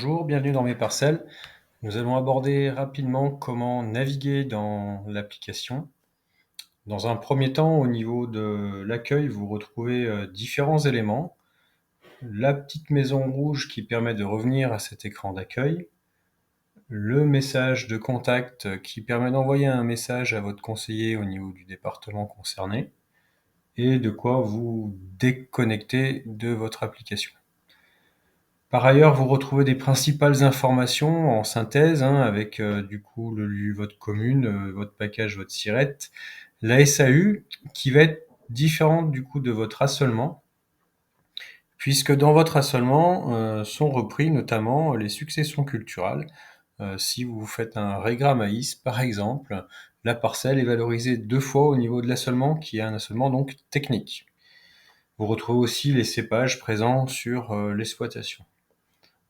Bonjour, bienvenue dans mes parcelles. Nous allons aborder rapidement comment naviguer dans l'application. Dans un premier temps, au niveau de l'accueil, vous retrouvez différents éléments. La petite maison rouge qui permet de revenir à cet écran d'accueil. Le message de contact qui permet d'envoyer un message à votre conseiller au niveau du département concerné. Et de quoi vous déconnecter de votre application. Par ailleurs, vous retrouvez des principales informations en synthèse, avec du coup votre commune, votre package, votre SIRET, la SAU, qui va être différente du coup de votre assolement, puisque dans votre assolement sont repris notamment les successions culturales. Si vous faites un régra maïs, par exemple, la parcelle est valorisée 2 fois au niveau de l'assolement, qui est un assolement donc technique. Vous retrouvez aussi les cépages présents sur l'exploitation.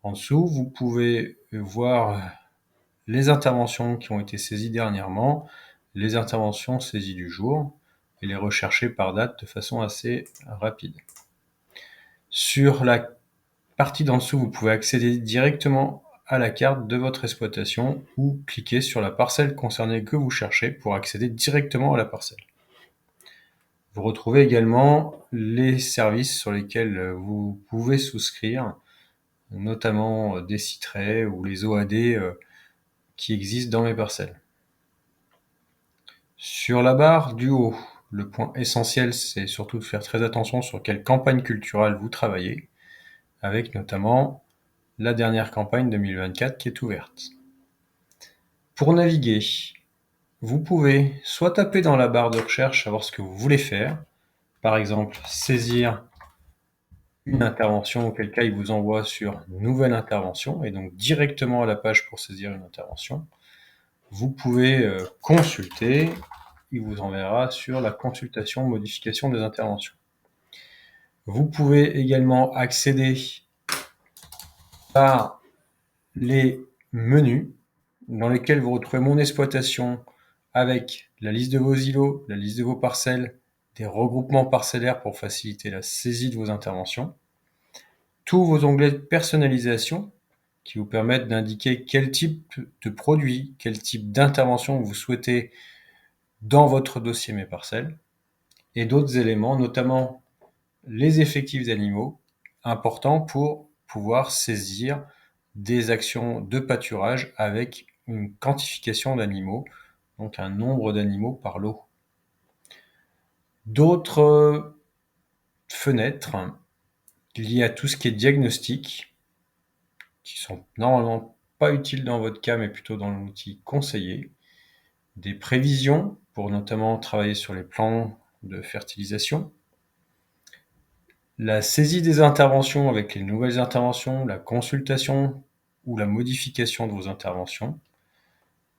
En dessous, vous pouvez voir les interventions qui ont été saisies dernièrement, les interventions saisies du jour, et les rechercher par date de façon assez rapide. Sur la partie d'en dessous, vous pouvez accéder directement à la carte de votre exploitation ou cliquer sur la parcelle concernée que vous cherchez pour accéder directement à la parcelle. Vous retrouvez également les services sur lesquels vous pouvez souscrire, notamment des citrets ou les OAD qui existent dans mes parcelles. Sur la barre du haut, le point essentiel, c'est surtout de faire très attention sur quelle campagne culturelle vous travaillez, avec notamment la dernière campagne 2024 qui est ouverte. Pour naviguer, vous pouvez soit taper dans la barre de recherche, savoir ce que vous voulez faire, par exemple saisir une intervention, auquel cas il vous envoie sur nouvelle intervention, et donc directement à la page pour saisir une intervention. Vous pouvez consulter, il vous enverra sur la consultation modification des interventions. Vous pouvez également accéder par les menus dans lesquels vous retrouvez mon exploitation avec la liste de vos îlots, la liste de vos parcelles, des regroupements parcellaires pour faciliter la saisie de vos interventions, tous vos onglets de personnalisation qui vous permettent d'indiquer quel type de produit, quel type d'intervention vous souhaitez dans votre dossier Mes Parcelles, et d'autres éléments, notamment les effectifs d'animaux, importants pour pouvoir saisir des actions de pâturage avec une quantification d'animaux, donc un nombre d'animaux par lot. D'autres fenêtres liées à tout ce qui est diagnostic, qui sont normalement pas utiles dans votre cas, mais plutôt dans l'outil conseillé. Des prévisions pour notamment travailler sur les plans de fertilisation. La saisie des interventions avec les nouvelles interventions, la consultation ou la modification de vos interventions,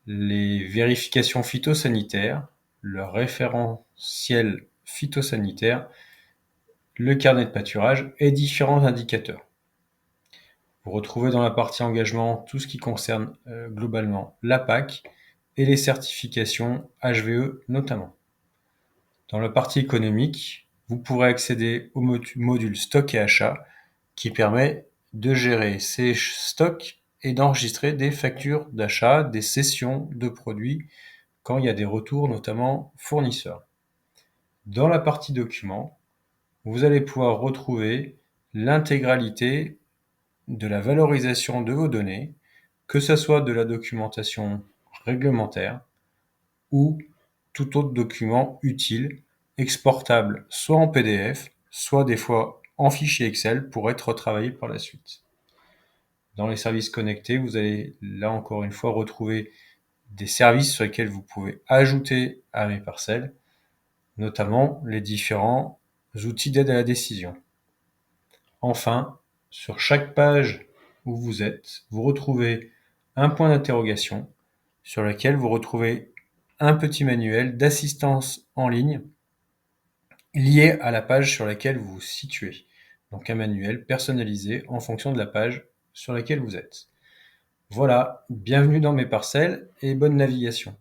les vérifications phytosanitaires, le référentiel phytosanitaire, le carnet de pâturage et différents indicateurs. Vous retrouvez dans la partie engagement tout ce qui concerne globalement la PAC et les certifications HVE notamment. Dans la partie économique, vous pourrez accéder au module stock et achat qui permet de gérer ces stocks et d'enregistrer des factures d'achat, des cessions de produits quand il y a des retours, notamment fournisseurs. Dans la partie documents, vous allez pouvoir retrouver l'intégralité de la valorisation de vos données, que ce soit de la documentation réglementaire ou tout autre document utile, exportable soit en PDF, soit des fois en fichier Excel pour être retravaillé par la suite. Dans les services connectés, vous allez là encore une fois retrouver des services sur lesquels vous pouvez ajouter à Mes Parcelles, notamment les différents outils d'aide à la décision. Enfin, sur chaque page où vous êtes, vous retrouvez un point d'interrogation sur lequel vous retrouvez un petit manuel d'assistance en ligne lié à la page sur laquelle vous vous situez. Donc un manuel personnalisé en fonction de la page sur laquelle vous êtes. Voilà, bienvenue dans Mes Parcelles et bonne navigation.